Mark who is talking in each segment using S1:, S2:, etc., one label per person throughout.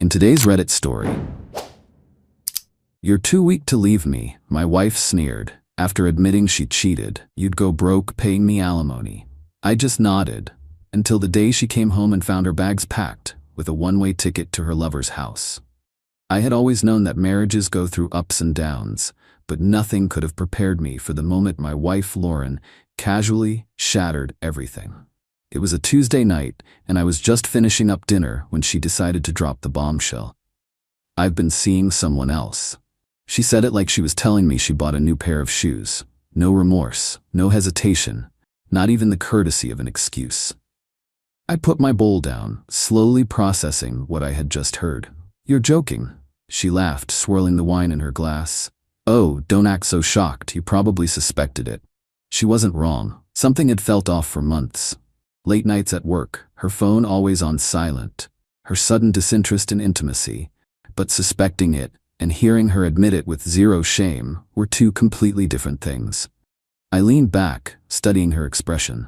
S1: In today's Reddit story, "You're too weak to leave me," my wife sneered. After admitting she cheated, "You'd go broke paying me alimony." I just nodded, until the day she came home and found her bags packed, with a one-way ticket to her lover's house. I had always known that marriages go through ups and downs, but nothing could have prepared me for the moment my wife, Lauren, casually shattered everything. It was a Tuesday night, and I was just finishing up dinner when she decided to drop the bombshell. "I've been seeing someone else." She said it like she was telling me she bought a new pair of shoes. No remorse, no hesitation, not even the courtesy of an excuse. I put my bowl down, slowly processing what I had just heard. "You're joking," she laughed, swirling the wine in her glass. "Oh, don't act so shocked, you probably suspected it." She wasn't wrong. Something had felt off for months. Late nights at work, her phone always on silent, her sudden disinterest in intimacy, but suspecting it and hearing her admit it with zero shame were two completely different things. I leaned back, studying her expression.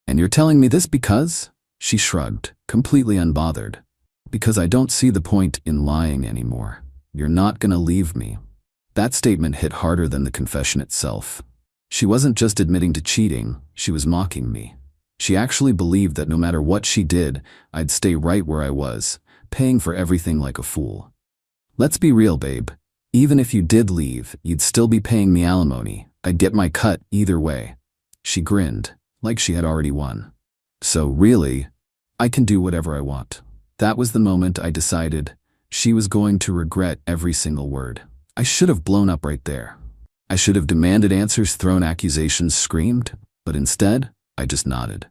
S1: "And you're telling me this because?" She shrugged, completely unbothered. "Because I don't see the point in lying anymore. You're not gonna leave me." That statement hit harder than the confession itself. She wasn't just admitting to cheating, she was mocking me. She actually believed that no matter what she did, I'd stay right where I was, paying for everything like a fool. "Let's be real, babe. Even if you did leave, you'd still be paying me alimony. I'd get my cut either way." She grinned, like she had already won. "So really, I can do whatever I want." That was the moment I decided she was going to regret every single word. I should have blown up right there. I should have demanded answers, thrown accusations, screamed, but instead, I just nodded.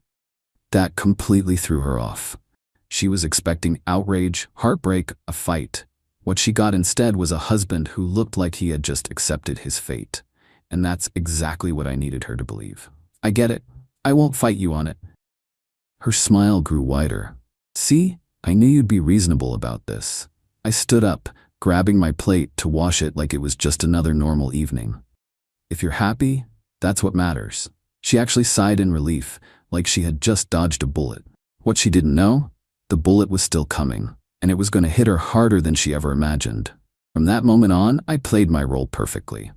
S1: That completely threw her off. She was expecting outrage, heartbreak, a fight. What she got instead was a husband who looked like he had just accepted his fate. And that's exactly what I needed her to believe. "I get it. I won't fight you on it." Her smile grew wider. "See, I knew you'd be reasonable about this." I stood up, grabbing my plate to wash it like it was just another normal evening. "If you're happy, that's what matters." She actually sighed in relief, like she had just dodged a bullet. What she didn't know? The bullet was still coming, and it was going to hit her harder than she ever imagined. From that moment on, I played my role perfectly.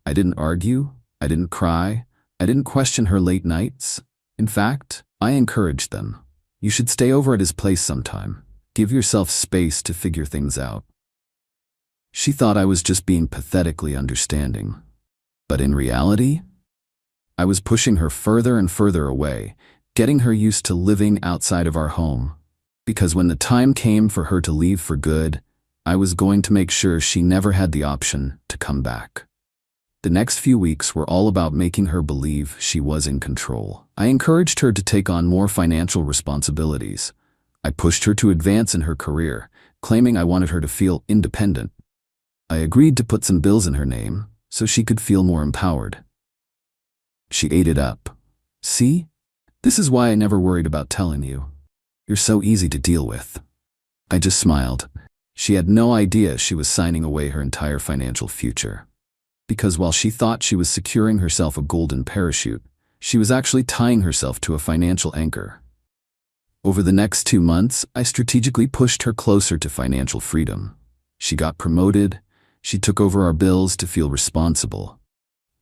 S1: I didn't argue, I didn't cry, I didn't question her late nights. In fact, I encouraged them. "You should stay over at his place sometime. Give yourself space to figure things out." She thought I was just being pathetically understanding. But in reality, I was pushing her further and further away, getting her used to living outside of our home. Because when the time came for her to leave for good, I was going to make sure she never had the option to come back. The next few weeks were all about making her believe she was in control. I encouraged her to take on more financial responsibilities. I pushed her to advance in her career, claiming I wanted her to feel independent. I agreed to put some bills in her name so she could feel more empowered. She ate it up. "See? This is why I never worried about telling you. You're so easy to deal with." I just smiled. She had no idea she was signing away her entire financial future. Because while she thought she was securing herself a golden parachute, she was actually tying herself to a financial anchor. Over the next 2 months, I strategically pushed her closer to financial freedom. She got promoted. She took over our bills to feel responsible.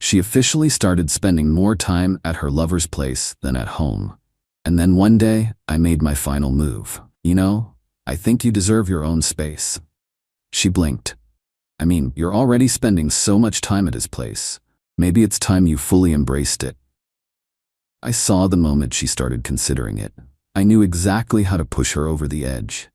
S1: She officially started spending more time at her lover's place than at home. And then one day, I made my final move. "You know, I think you deserve your own space." She blinked. "I mean, you're already spending so much time at his place. Maybe it's time you fully embraced it." I saw the moment she started considering it. I knew exactly how to push her over the edge.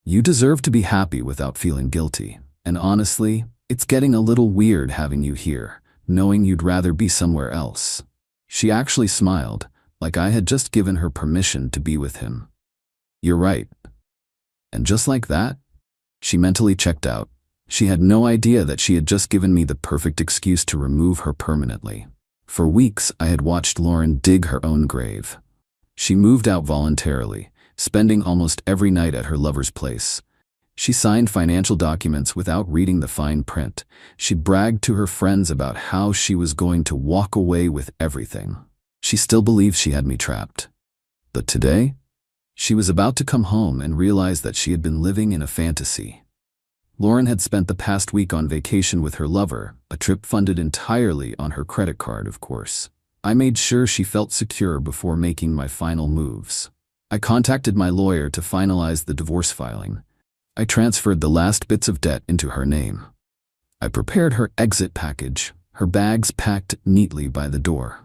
S1: "You deserve to be happy without feeling guilty. And honestly, it's getting a little weird having you here, knowing you'd rather be somewhere else." She actually smiled, like I had just given her permission to be with him. "You're right." And just like that, she mentally checked out. She had no idea that she had just given me the perfect excuse to remove her permanently. For weeks, I had watched Lauren dig her own grave. She moved out voluntarily, spending almost every night at her lover's place. She signed financial documents without reading the fine print. She bragged to her friends about how she was going to walk away with everything. She still believed she had me trapped. But today, She was about to come home and realize that she had been living in a fantasy. Lauren had spent the past week on vacation with her lover, a trip funded entirely on her credit card, of course. I made sure she felt secure before making my final moves. I contacted my lawyer to finalize the divorce filing. I transferred the last bits of debt into her name. I prepared her exit package, her bags packed neatly by the door.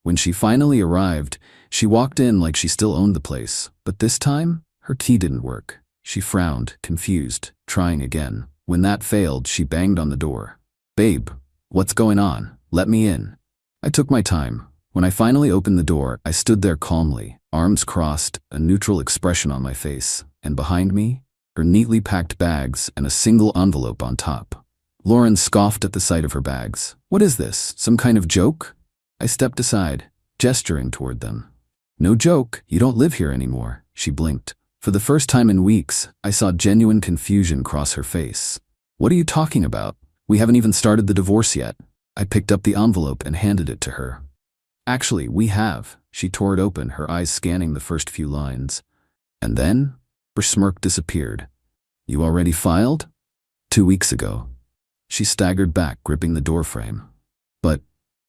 S1: When she finally arrived, she walked in like she still owned the place, but this time, her key didn't work. She frowned, confused, trying again. When that failed, she banged on the door. "Babe, what's going on? Let me in." I took my time. When I finally opened the door, I stood there calmly, arms crossed, a neutral expression on my face, and behind me, her neatly packed bags and a single envelope on top. Lauren scoffed at the sight of her bags. "What is this, some kind of joke?" I stepped aside, gesturing toward them. "No joke, you don't live here anymore," she blinked. For the first time in weeks, I saw genuine confusion cross her face. "What are you talking about? We haven't even started the divorce yet." I picked up the envelope and handed it to her. "Actually, we have." She tore it open, her eyes scanning the first few lines. And then, her smirk disappeared. "You already filed?" "2 weeks ago." She staggered back, gripping the doorframe.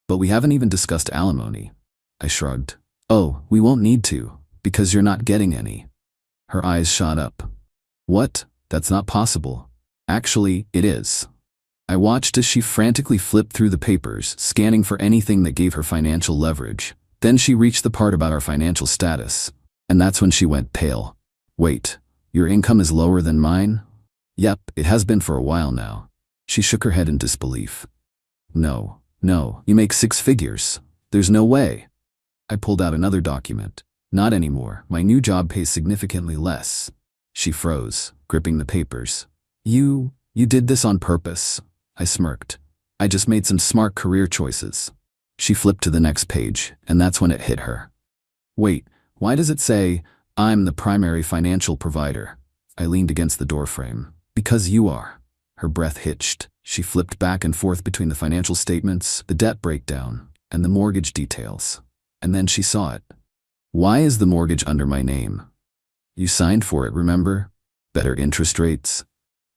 S1: But we haven't even discussed alimony." I shrugged. "Oh, we won't need to, because you're not getting any." Her eyes shot up. "What? That's not possible." "Actually, it is." I watched as she frantically flipped through the papers, scanning for anything that gave her financial leverage. Then she reached the part about our financial status. And that's when she went pale. "Wait, your income is lower than mine?" "Yep, it has been for a while now." She shook her head in disbelief. No, you make 6 figures. There's no way." I pulled out another document. "Not anymore. My new job pays significantly less." She froze, gripping the papers. You did this on purpose." I smirked. "I just made some smart career choices." She flipped to the next page, and that's when it hit her. "Wait, why does it say, 'I'm the primary financial provider'?" I leaned against the doorframe. "Because you are." Her breath hitched. She flipped back and forth between the financial statements, the debt breakdown, and the mortgage details. And then she saw it. "Why is the mortgage under my name?" "You signed for it, remember? Better interest rates."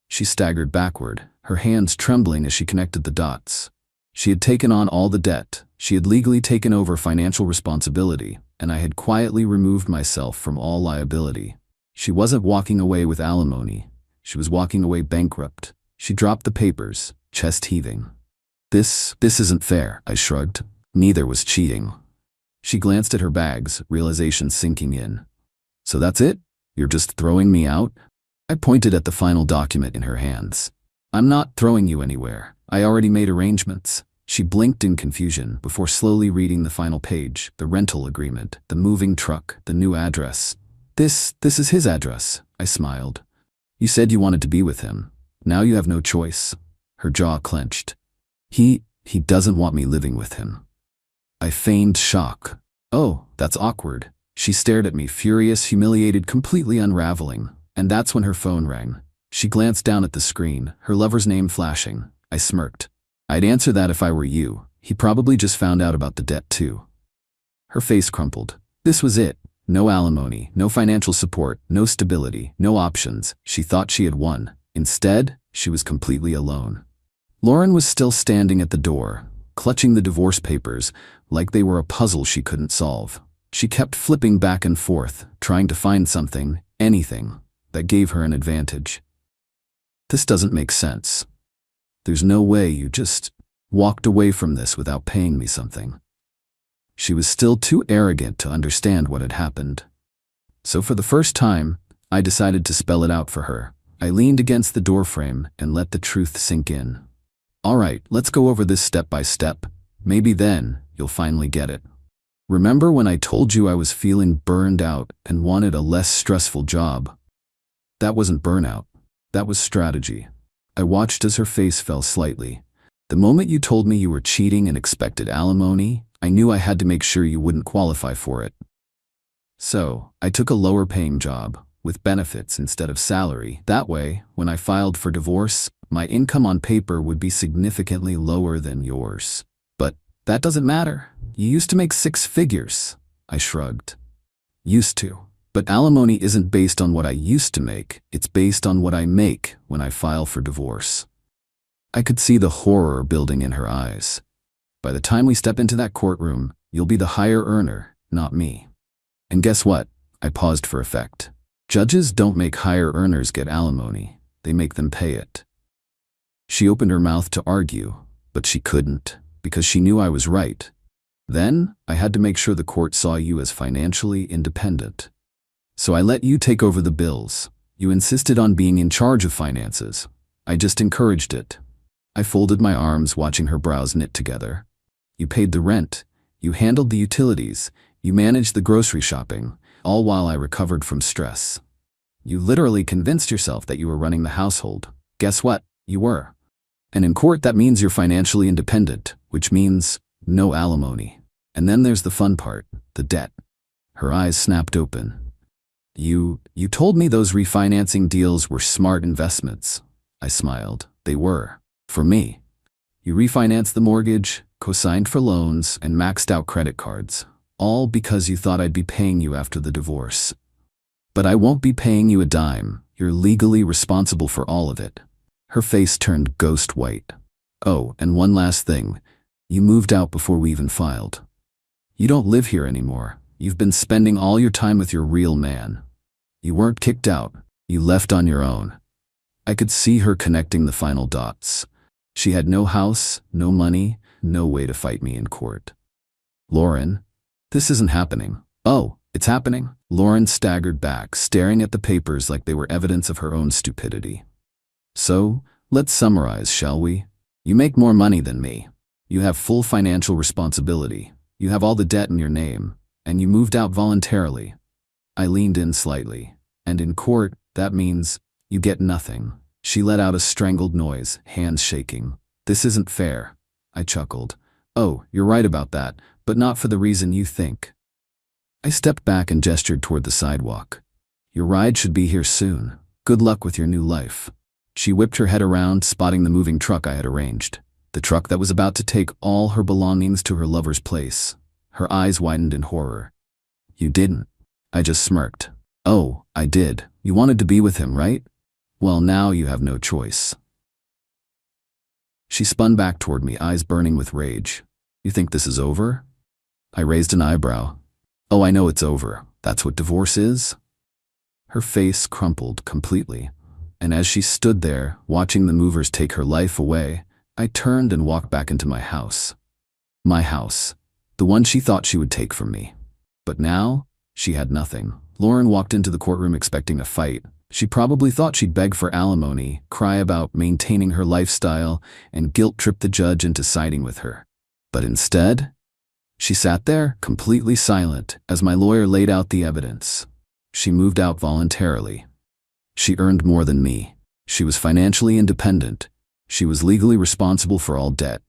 S1: She staggered backward, her hands trembling as she connected the dots. She had taken on all the debt. She had legally taken over financial responsibility, and I had quietly removed myself from all liability. She wasn't walking away with alimony. She was walking away bankrupt. She dropped the papers, chest heaving. This isn't fair," I shrugged. "Neither was cheating." She glanced at her bags, realization sinking in. "So that's it? You're just throwing me out?" I pointed at the final document in her hands. "I'm not throwing you anywhere. I already made arrangements." She blinked in confusion before slowly reading the final page, the rental agreement, the moving truck, the new address. This is his address," I smiled. "You said you wanted to be with him. Now you have no choice." Her jaw clenched. He doesn't want me living with him." I feigned shock. "Oh, that's awkward." She stared at me, furious, humiliated, completely unraveling. And that's when her phone rang. She glanced down at the screen, her lover's name flashing. I smirked. "I'd answer that if I were you. He probably just found out about the debt too." Her face crumpled. This was it. No alimony, no financial support, no stability, no options. She thought she had won. Instead, she was completely alone. Lauren was still standing at the door, clutching the divorce papers like they were a puzzle she couldn't solve. She kept flipping back and forth, trying to find something, anything, that gave her an advantage. "This doesn't make sense. There's no way you just walked away from this without paying me something." She was still too arrogant to understand what had happened. So for the first time, I decided to spell it out for her. I leaned against the doorframe and let the truth sink in. "All right, let's go over this step by step. Maybe then you'll finally get it. Remember when I told you I was feeling burned out and wanted a less stressful job? That wasn't burnout. That was strategy." I watched as her face fell slightly. "The moment you told me you were cheating and expected alimony, I knew I had to make sure you wouldn't qualify for it. So, I took a lower-paying job, with benefits instead of salary. That way, when I filed for divorce, my income on paper would be significantly lower than yours. But that doesn't matter. You used to make 6 figures." I shrugged. "Used to. But alimony isn't based on what I used to make, it's based on what I make when I file for divorce. I could see the horror building in her eyes. By the time we step into that courtroom, you'll be the higher earner, not me. And guess what? I paused for effect. Judges don't make higher earners get alimony, they make them pay it. She opened her mouth to argue, but she couldn't, because she knew I was right. Then, I had to make sure the court saw you as financially independent. So I let you take over the bills. You insisted on being in charge of finances. I just encouraged it. I folded my arms, watching her brows knit together. You paid the rent. You handled the utilities. You managed the grocery shopping, all while I recovered from stress. You literally convinced yourself that you were running the household. Guess what? You were. And in court, that means you're financially independent, which means no alimony. And then there's the fun part, the debt. Her eyes snapped open. You told me those refinancing deals were smart investments. I smiled. They were. For me. You refinanced the mortgage, co-signed for loans, and maxed out credit cards. All because you thought I'd be paying you after the divorce. But I won't be paying you a dime. You're legally responsible for all of it. Her face turned ghost white. Oh, and one last thing. You moved out before we even filed. You don't live here anymore. You've been spending all your time with your real man. You weren't kicked out. You left on your own. I could see her connecting the final dots. She had no house, no money, no way to fight me in court. Lauren, this isn't happening. Oh, it's happening? Lauren staggered back, staring at the papers like they were evidence of her own stupidity. So, let's summarize, shall we? You make more money than me. You have full financial responsibility. You have all the debt in your name. And you moved out voluntarily. I leaned in slightly. And in court, that means you get nothing. She let out a strangled noise, hands shaking. This isn't fair. I chuckled. Oh, you're right about that, but not for the reason you think. I stepped back and gestured toward the sidewalk. Your ride should be here soon. Good luck with your new life. She whipped her head around, spotting the moving truck I had arranged. The truck that was about to take all her belongings to her lover's place. Her eyes widened in horror. You didn't. I just smirked. Oh, I did. You wanted to be with him, right? Well, now you have no choice. She spun back toward me, eyes burning with rage. You think this is over? I raised an eyebrow. Oh, I know it's over. That's what divorce is? Her face crumpled completely. And as she stood there, watching the movers take her life away, I turned and walked back into my house. My house. The one she thought she would take from me. But now, she had nothing. Lauren walked into the courtroom expecting a fight. She probably thought she'd beg for alimony, cry about maintaining her lifestyle, and guilt-trip the judge into siding with her. But instead, she sat there, completely silent, as my lawyer laid out the evidence. She moved out voluntarily. She earned more than me. She was financially independent. She was legally responsible for all debt.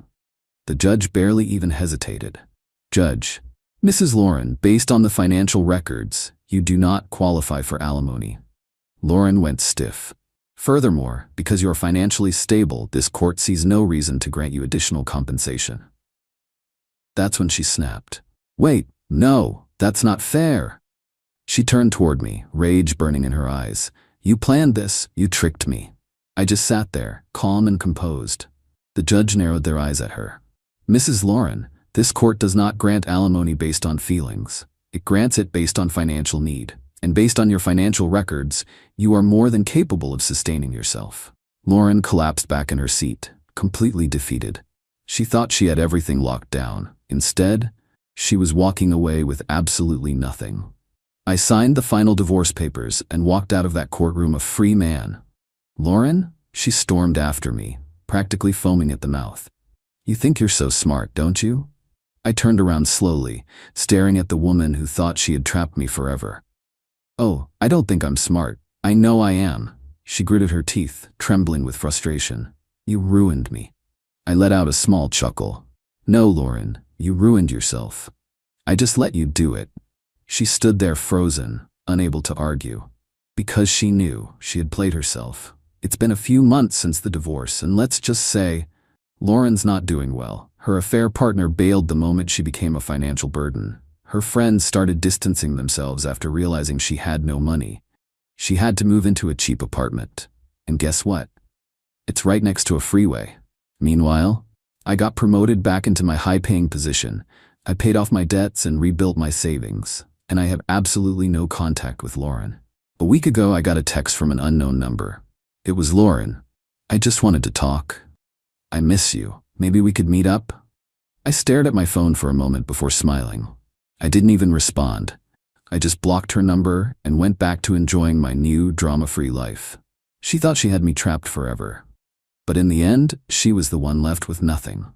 S1: The judge barely even hesitated. Judge, Mrs. Lauren, based on the financial records, you do not qualify for alimony. Lauren went stiff. Furthermore, because you are financially stable, this court sees no reason to grant you additional compensation. That's when she snapped. Wait, no, that's not fair. She turned toward me, rage burning in her eyes. You planned this, you tricked me. I just sat there, calm and composed. The judge narrowed their eyes at her. Mrs. Lauren, this court does not grant alimony based on feelings. It grants it based on financial need. And based on your financial records, you are more than capable of sustaining yourself. Lauren collapsed back in her seat, completely defeated. She thought she had everything locked down. Instead, she was walking away with absolutely nothing. I signed the final divorce papers and walked out of that courtroom a free man. Lauren? She stormed after me, practically foaming at the mouth. You think you're so smart, don't you? I turned around slowly, staring at the woman who thought she had trapped me forever. Oh, I don't think I'm smart. I know I am. She gritted her teeth, trembling with frustration. You ruined me. I let out a small chuckle. No, Lauren, you ruined yourself. I just let you do it. She stood there frozen, unable to argue. Because she knew she had played herself. It's been a few months since the divorce, and let's just say, Lauren's not doing well. Her affair partner bailed the moment she became a financial burden. Her friends started distancing themselves after realizing she had no money. She had to move into a cheap apartment. And guess what? It's right next to a freeway. Meanwhile, I got promoted back into my high-paying position. I paid off my debts and rebuilt my savings, and I have absolutely no contact with Lauren. A week ago, I got a text from an unknown number. It was Lauren. I just wanted to talk. I miss you. Maybe we could meet up? I stared at my phone for a moment before smiling. I didn't even respond. I just blocked her number and went back to enjoying my new drama-free life. She thought she had me trapped forever. But in the end, she was the one left with nothing.